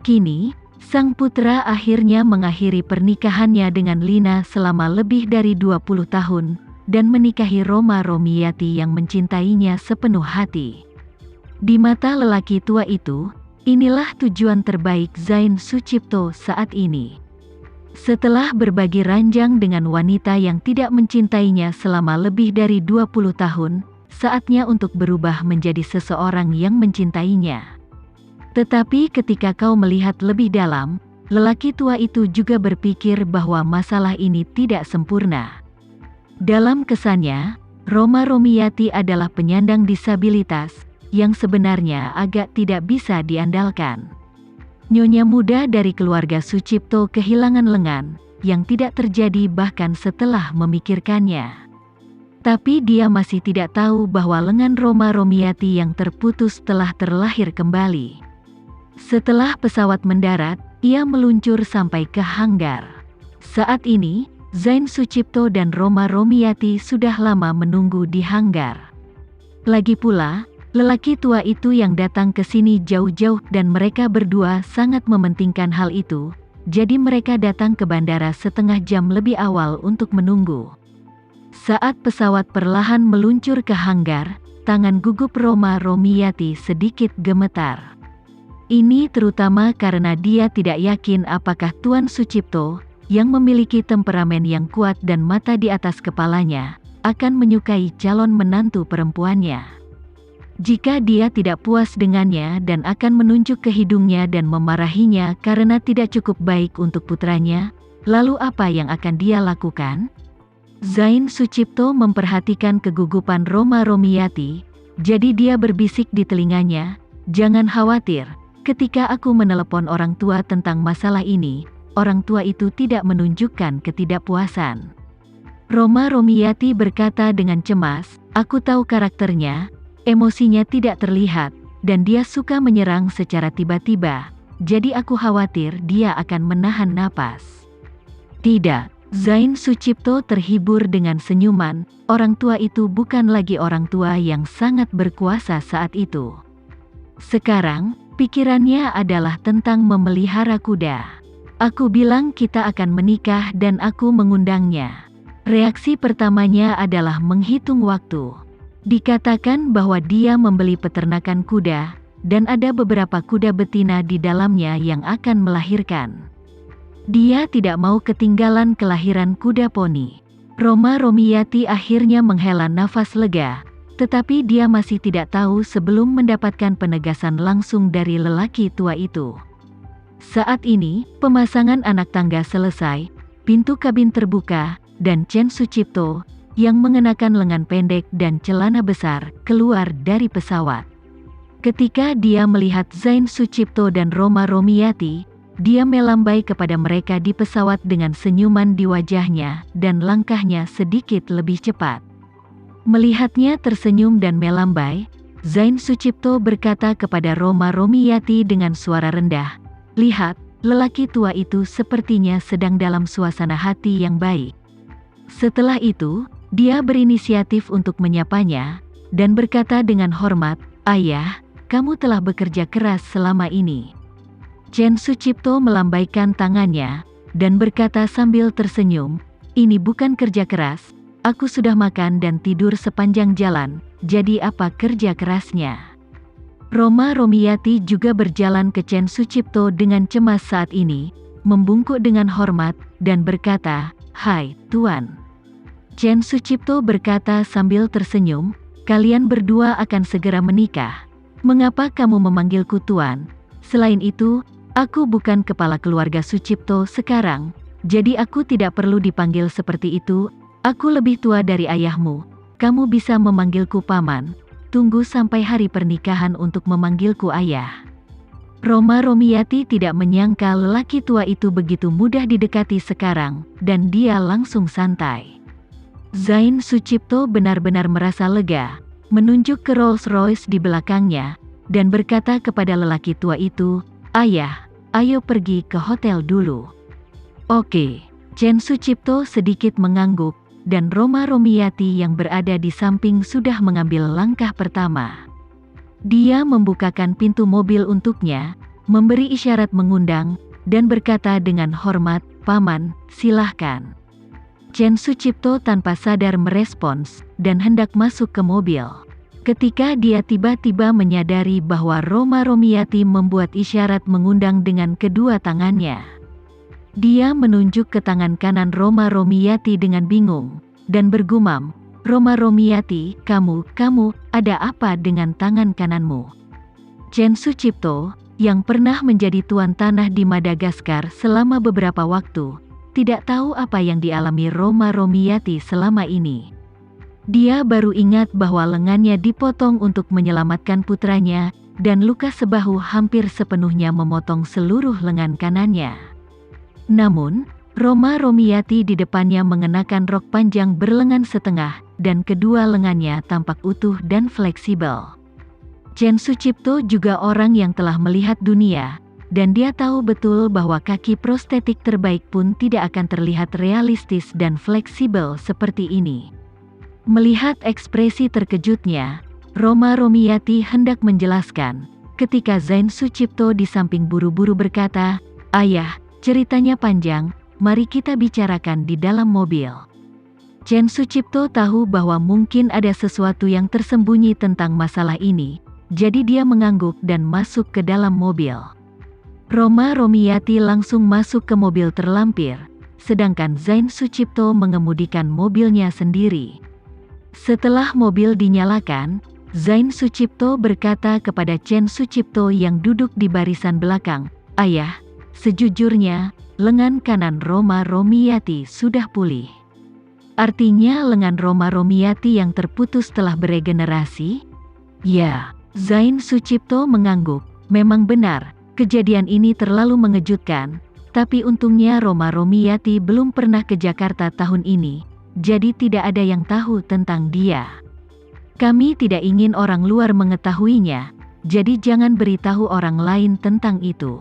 Kini, sang putra akhirnya mengakhiri pernikahannya dengan Lina selama lebih dari 20 tahun, dan menikahi Roma Romiati yang mencintainya sepenuh hati. Di mata lelaki tua itu, inilah tujuan terbaik Zain Sucipto saat ini. Setelah berbagi ranjang dengan wanita yang tidak mencintainya selama lebih dari 20 tahun, saatnya untuk berubah menjadi seseorang yang mencintainya. Tetapi ketika kau melihat lebih dalam, lelaki tua itu juga berpikir bahwa masalah ini tidak sempurna. Dalam kesannya, Roma Romiati adalah penyandang disabilitas, yang sebenarnya agak tidak bisa diandalkan. Nyonya muda dari keluarga Sucipto kehilangan lengan, yang tidak terjadi bahkan setelah memikirkannya. Tapi dia masih tidak tahu bahwa lengan Roma Romiati yang terputus telah terlahir kembali. Setelah pesawat mendarat, ia meluncur sampai ke hanggar. Saat ini, Zain Sucipto dan Roma Romiati sudah lama menunggu di hanggar. Lagi pula, lelaki tua itu yang datang ke sini jauh-jauh dan mereka berdua sangat mementingkan hal itu, jadi mereka datang ke bandara setengah jam lebih awal untuk menunggu. Saat pesawat perlahan meluncur ke hanggar, tangan gugup Roma Romiati sedikit gemetar. Ini terutama karena dia tidak yakin apakah Tuan Sucipto, yang memiliki temperamen yang kuat dan mata di atas kepalanya, akan menyukai calon menantu perempuannya. Jika dia tidak puas dengannya dan akan menunjuk ke hidungnya dan memarahinya karena tidak cukup baik untuk putranya, lalu apa yang akan dia lakukan? Zain Sucipto memperhatikan kegugupan Roma Romiati, jadi dia berbisik di telinganya, "Jangan khawatir, ketika aku menelepon orang tua tentang masalah ini, orang tua itu tidak menunjukkan ketidakpuasan." Roma Romiati berkata dengan cemas, "Aku tahu karakternya. Emosinya tidak terlihat, dan dia suka menyerang secara tiba-tiba, jadi aku khawatir dia akan menahan napas." "Tidak." Zain Sucipto terhibur dengan senyuman, orang tua itu bukan lagi orang tua yang sangat berkuasa saat itu. Sekarang, pikirannya adalah tentang memelihara kuda. "Aku bilang kita akan menikah dan aku mengundangnya." Reaksi pertamanya adalah menghitung waktu. Dikatakan bahwa dia membeli peternakan kuda, dan ada beberapa kuda betina di dalamnya yang akan melahirkan. Dia tidak mau ketinggalan kelahiran kuda poni. Roma Romiati akhirnya menghela nafas lega, tetapi dia masih tidak tahu sebelum mendapatkan penegasan langsung dari lelaki tua itu. Saat ini, pemasangan anak tangga selesai, pintu kabin terbuka, dan Chen Sucipto, yang mengenakan lengan pendek dan celana besar, keluar dari pesawat. Ketika dia melihat Zain Sucipto dan Roma Romiati, dia melambai kepada mereka di pesawat dengan senyuman di wajahnya, dan langkahnya sedikit lebih cepat. Melihatnya tersenyum dan melambai, Zain Sucipto berkata kepada Roma Romiati dengan suara rendah, "Lihat, lelaki tua itu sepertinya sedang dalam suasana hati yang baik." Setelah itu, dia berinisiatif untuk menyapanya, dan berkata dengan hormat, "Ayah, kamu telah bekerja keras selama ini." Chen Sucipto melambaikan tangannya, dan berkata sambil tersenyum, "Ini bukan kerja keras, aku sudah makan dan tidur sepanjang jalan, jadi apa kerja kerasnya?" Roma Romiati juga berjalan ke Chen Sucipto dengan cemas saat ini, membungkuk dengan hormat, dan berkata, "Hai, Tuan." Chen Sucipto berkata sambil tersenyum, "Kalian berdua akan segera menikah. Mengapa kamu memanggilku Tuan? Selain itu, aku bukan kepala keluarga Sucipto sekarang, jadi aku tidak perlu dipanggil seperti itu. Aku lebih tua dari ayahmu. Kamu bisa memanggilku paman. Tunggu sampai hari pernikahan untuk memanggilku ayah." Roma Romiati tidak menyangka lelaki tua itu begitu mudah didekati sekarang, dan dia langsung santai. Zain Sucipto benar-benar merasa lega, menunjuk ke Rolls-Royce di belakangnya, dan berkata kepada lelaki tua itu, "Ayah, ayo pergi ke hotel dulu." "Oke." Chen Sucipto sedikit mengangguk, dan Roma Romiati yang berada di samping sudah mengambil langkah pertama. Dia membukakan pintu mobil untuknya, memberi isyarat mengundang, dan berkata dengan hormat, "Paman, silahkan." Chen Sucipto tanpa sadar merespons, dan hendak masuk ke mobil. Ketika dia tiba-tiba menyadari bahwa Roma Romiati membuat isyarat mengundang dengan kedua tangannya. Dia menunjuk ke tangan kanan Roma Romiati dengan bingung, dan bergumam, "Roma Romiati, kamu, ada apa dengan tangan kananmu?" Chen Sucipto, yang pernah menjadi tuan tanah di Madagaskar selama beberapa waktu, tidak tahu apa yang dialami Roma Romiati selama ini. Dia baru ingat bahwa lengannya dipotong untuk menyelamatkan putranya, dan luka sebahu hampir sepenuhnya memotong seluruh lengan kanannya. Namun, Roma Romiati di depannya mengenakan rok panjang berlengan setengah, dan kedua lengannya tampak utuh dan fleksibel. Chen Sucipto juga orang yang telah melihat dunia, dan dia tahu betul bahwa kaki prostetik terbaik pun tidak akan terlihat realistis dan fleksibel seperti ini. Melihat ekspresi terkejutnya, Roma Romiati hendak menjelaskan, ketika Zain Sucipto di samping buru-buru berkata, "Ayah, ceritanya panjang, mari kita bicarakan di dalam mobil." Chen Sucipto tahu bahwa mungkin ada sesuatu yang tersembunyi tentang masalah ini, jadi dia mengangguk dan masuk ke dalam mobil. Roma Romiati langsung masuk ke mobil terlampir, sedangkan Zain Sucipto mengemudikan mobilnya sendiri. Setelah mobil dinyalakan, Zain Sucipto berkata kepada Chen Sucipto yang duduk di barisan belakang, "Ayah, sejujurnya, lengan kanan Roma Romiati sudah pulih." Artinya lengan Roma Romiati yang terputus telah beregenerasi? Ya, Zain Sucipto mengangguk, memang benar, kejadian ini terlalu mengejutkan, tapi untungnya Roma Romiati belum pernah ke Jakarta tahun ini. Jadi tidak ada yang tahu tentang dia. Kami tidak ingin orang luar mengetahuinya, jadi jangan beritahu orang lain tentang itu.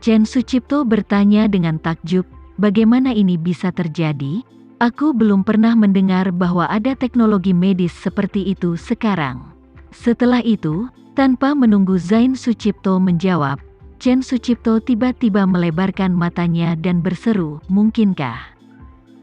Chen Sucipto bertanya dengan takjub, bagaimana ini bisa terjadi? Aku belum pernah mendengar bahwa ada teknologi medis seperti itu sekarang. Setelah itu, tanpa menunggu Zain Sucipto menjawab, Chen Sucipto tiba-tiba melebarkan matanya dan berseru, "Mungkinkah?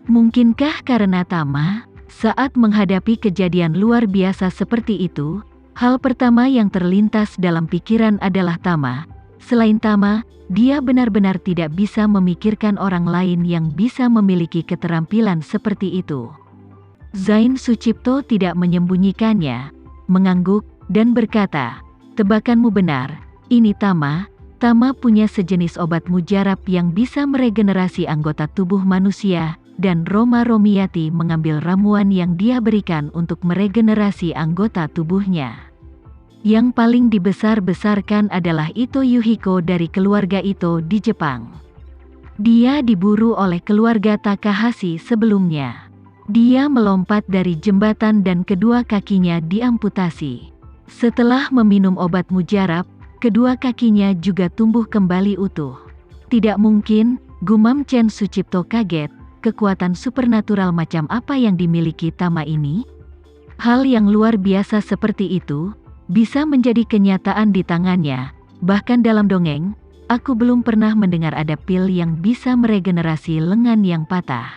Mungkinkah karena Tama?" Saat menghadapi kejadian luar biasa seperti itu, hal pertama yang terlintas dalam pikiran adalah Tama. Selain Tama, dia benar-benar tidak bisa memikirkan orang lain yang bisa memiliki keterampilan seperti itu. Zain Sucipto tidak menyembunyikannya, mengangguk, dan berkata, "Tebakanmu benar, ini Tama. Tama punya sejenis obat mujarab yang bisa meregenerasi anggota tubuh manusia, dan Roma Romiati mengambil ramuan yang dia berikan untuk meregenerasi anggota tubuhnya. Yang paling dibesar-besarkan adalah Ito Yuhiko dari keluarga Ito di Jepang. Dia diburu oleh keluarga Takahashi sebelumnya. Dia melompat dari jembatan dan kedua kakinya diamputasi. Setelah meminum obat mujarab, kedua kakinya juga tumbuh kembali utuh." "Tidak mungkin," gumam Chen Sucipto kaget. Kekuatan supernatural macam apa yang dimiliki Tama ini? Hal yang luar biasa seperti itu bisa menjadi kenyataan di tangannya. Bahkan dalam dongeng, aku belum pernah mendengar ada pil yang bisa meregenerasi lengan yang patah.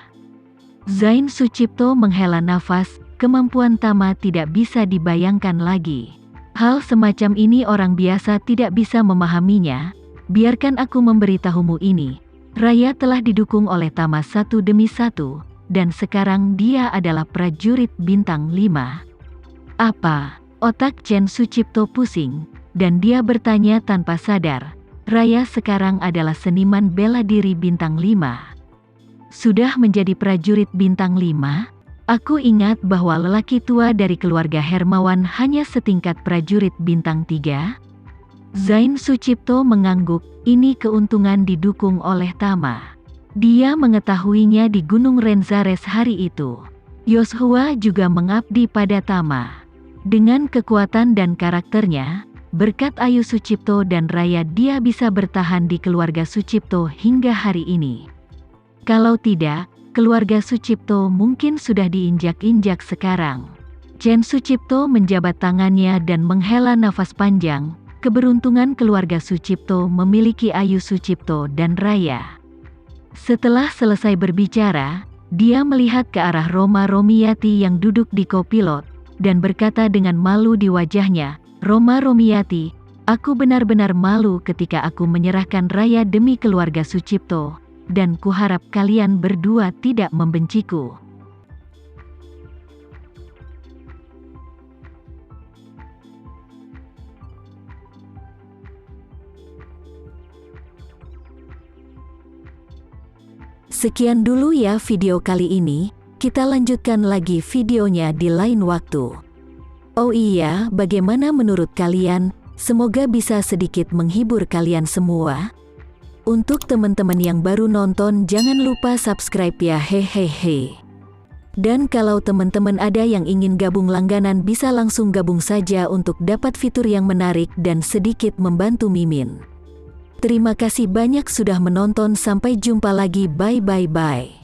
Zain Sucipto menghela nafas, kemampuan Tama tidak bisa dibayangkan lagi. Hal semacam ini orang biasa tidak bisa memahaminya. Biarkan aku memberitahumu ini. Raya telah didukung oleh Tama satu demi satu, dan sekarang dia adalah prajurit bintang 5. "Apa?" Otak Chen Sucipto pusing, dan dia bertanya tanpa sadar, "Raya sekarang adalah seniman bela diri bintang 5. Sudah menjadi prajurit bintang 5? Aku ingat bahwa lelaki tua dari keluarga Hermawan hanya setingkat prajurit bintang 3. Zain Sucipto mengangguk, ini keuntungan didukung oleh Tama. Dia mengetahuinya di Gunung Renzares hari itu. Yoshua juga mengabdi pada Tama. Dengan kekuatan dan karakternya, berkat Ayu Sucipto dan Raya dia bisa bertahan di keluarga Sucipto hingga hari ini. Kalau tidak, keluarga Sucipto mungkin sudah diinjak-injak sekarang." Chen Sucipto menjabat tangannya dan menghela nafas panjang, Keberuntungan keluarga Sucipto memiliki Ayu Sucipto dan Raya. Setelah selesai berbicara, dia melihat ke arah Roma Romiati yang duduk di kopilot, dan berkata dengan malu di wajahnya, "Roma Romiati, aku benar-benar malu ketika aku menyerahkan Raya demi keluarga Sucipto, dan kuharap kalian berdua tidak membenciku." Sekian dulu ya video kali ini, kita lanjutkan lagi videonya di lain waktu. Oh iya, bagaimana menurut kalian? Semoga bisa sedikit menghibur kalian semua. Untuk teman-teman yang baru nonton, jangan lupa subscribe ya, hehehe. Dan kalau teman-teman ada yang ingin gabung langganan, bisa langsung gabung saja untuk dapat fitur yang menarik dan sedikit membantu Mimin. Terima kasih banyak sudah menonton, sampai jumpa lagi, bye.